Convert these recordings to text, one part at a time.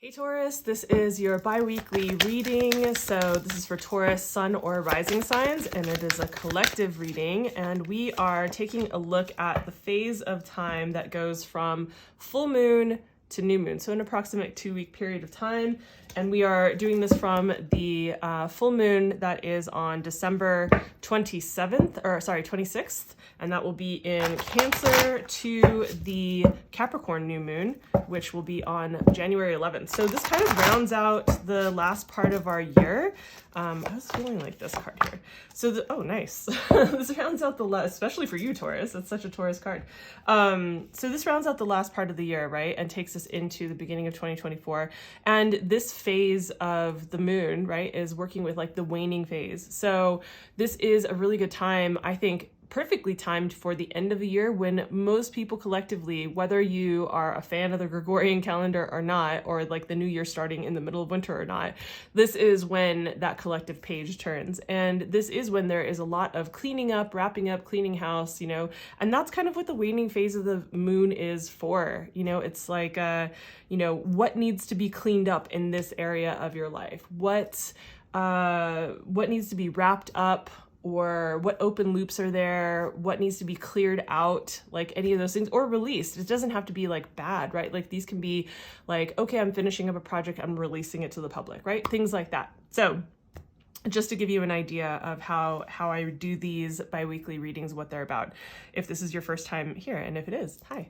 Hey Taurus, this is your bi-weekly reading. So this is for Taurus, sun or rising signs, and it is a collective reading. And we are taking a look at the phase of time that goes from full moon to new moon. So an approximate 2-week period of time. And we are doing this from the full moon that is on December 26th. And that will be in Cancer to the Capricorn new moon, which will be on January 11th. So this kind of rounds out the last part of our year. I was feeling like this card here. So, oh, nice. This rounds out the last, especially for you, Taurus. It's such a Taurus card. So this rounds out the last part of the year, right? And takes us into the beginning of 2024. And this phase of the moon, right, is working with like the waning phase. So this is a really good time, I think, perfectly timed for the end of the year when most people collectively, whether you are a fan of the Gregorian calendar or not, or like the new year starting in the middle of winter or not, this is when that collective page turns. And this is when there is a lot of cleaning up, wrapping up, cleaning house, you know, and that's kind of what the waning phase of the moon is for. You know, it's like, you know, what needs to be cleaned up in this area of your life? What needs to be wrapped up? Or what open loops are there, what needs to be cleared out, like any of those things, or released. It doesn't have to be like bad, right? Like these can be like, okay, I'm finishing up a project, I'm releasing it to the public, right? Things like that. So just to give you an idea of how I do these bi-weekly readings, what they're about, if this is your first time here, and if it is, hi.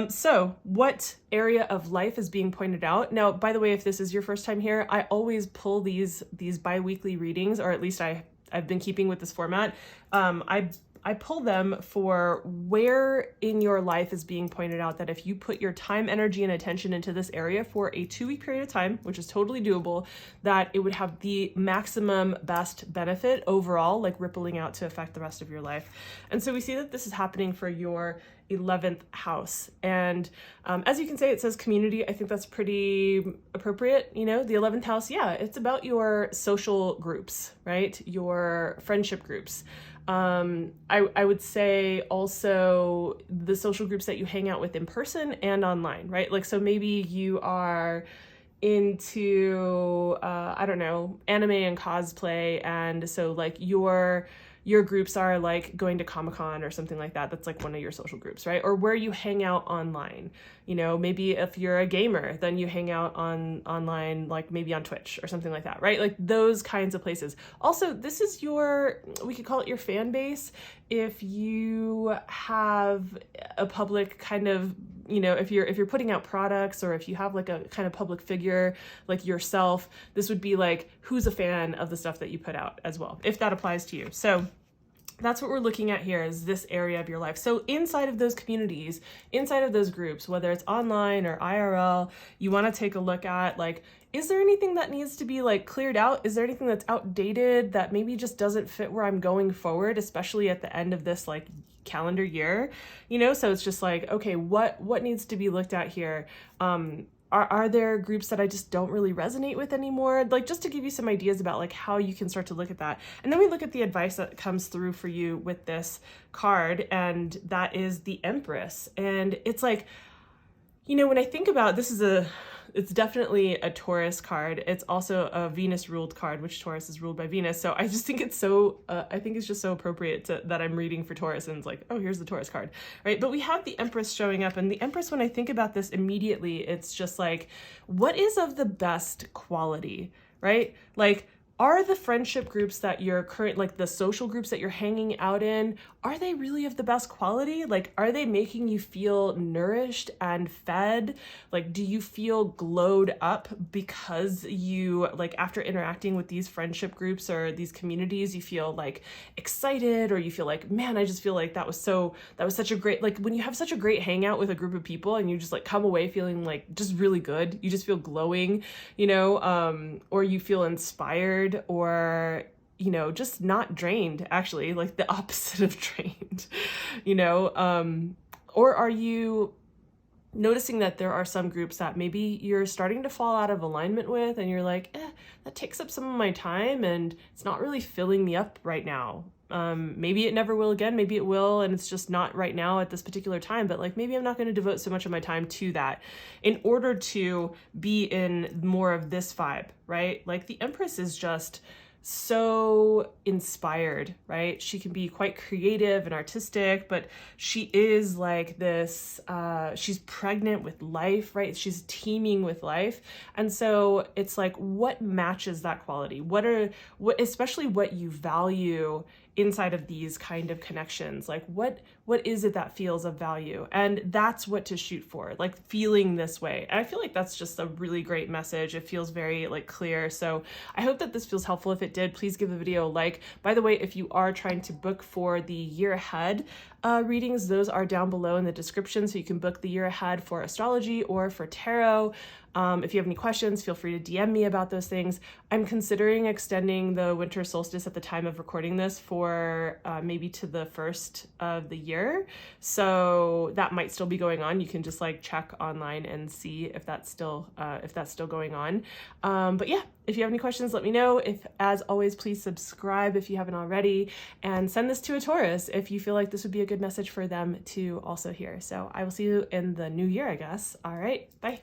So what area of life is being pointed out? Now, by the way, if this is your first time here, I always pull these bi-weekly readings, or at least I've been keeping with this format. I pull them for where in your life is being pointed out that if you put your time, energy, and attention into this area for a 2-week period of time, which is totally doable, that it would have the maximum best benefit overall, like rippling out to affect the rest of your life. And so we see that this is happening for your 11th house. And as you can say, it says community. I think that's pretty appropriate. You know, the 11th house, yeah, it's about your social groups, right? Your friendship groups. I would say also the social groups that you hang out with in person and online, right? Like, so maybe you are into, I don't know, anime and cosplay. And so like your groups are like going to Comic-Con or something like that. That's like one of your social groups, right? Or where you hang out online. You know, maybe if you're a gamer, then you hang out online, like maybe on Twitch or something like that, right? Like those kinds of places. Also, this is we could call it your fan base. If you have a public kind of, you know, if you're putting out products, or if you have like a kind of public figure like yourself, this would be like who's a fan of the stuff that you put out as well, if that applies to you. So that's what we're looking at here, is this area of your life. So inside of those communities, inside of those groups, whether it's online or IRL, you want to take a look at like, is there anything that needs to be like cleared out? Is there anything that's outdated that maybe just doesn't fit where I'm going forward, especially at the end of this like calendar year? You know, so it's just like, okay, what needs to be looked at here? Are there groups that I just don't really resonate with anymore? Like, just to give you some ideas about like how you can start to look at that. And then we look at the advice that comes through for you with this card, and that is the Empress. And it's like, you know, when I think about this, it's definitely a Taurus card. It's also a Venus ruled card, which Taurus is ruled by Venus. So I just think it's just so appropriate that I'm reading for Taurus, and it's like, oh, here's the Taurus card, right? But we have the Empress showing up, and the Empress, when I think about this immediately, it's just like, what is of the best quality, right? Like, are the friendship groups that you're like the social groups that you're hanging out in, are they really of the best quality? Like, are they making you feel nourished and fed? Like, do you feel glowed up because you, like, after interacting with these friendship groups or these communities, you feel like excited, or you feel like, man, I just feel like that was such a great, like when you have such a great hangout with a group of people and you just like come away feeling like just really good, you just feel glowing, you know, or you feel inspired, or, you know, just not drained, actually, like the opposite of drained, you know, or are you noticing that there are some groups that maybe you're starting to fall out of alignment with, and you're like, that takes up some of my time and it's not really filling me up right now. Maybe it never will again, maybe it will, and it's just not right now at this particular time, but like maybe I'm not going to devote so much of my time to that in order to be in more of this vibe, right? Like the Empress is just so inspired, right? She can be quite creative and artistic, but she is like this, she's pregnant with life, right? She's teeming with life. And so it's like, what matches that quality? Especially what you value inside of these kind of connections, like what is it that feels of value? And that's what to shoot for, like feeling this way. And I feel like that's just a really great message. It feels very like clear. So I hope that this feels helpful. If it did, please give the video a like. By the way, if you are trying to book for the year ahead readings, those are down below in the description, so you can book the year ahead for astrology or for tarot. If you have any questions, feel free to DM me about those things. I'm considering extending the winter solstice at the time of recording this for maybe to the 1st of the year. So that might still be going on. You can just like check online and see if that's still going on. But yeah, if you have any questions, let me know. If, as always, please subscribe if you haven't already, and send this to a Taurus if you feel like this would be a good message for them to also hear. So I will see you in the new year, I guess. All right, bye.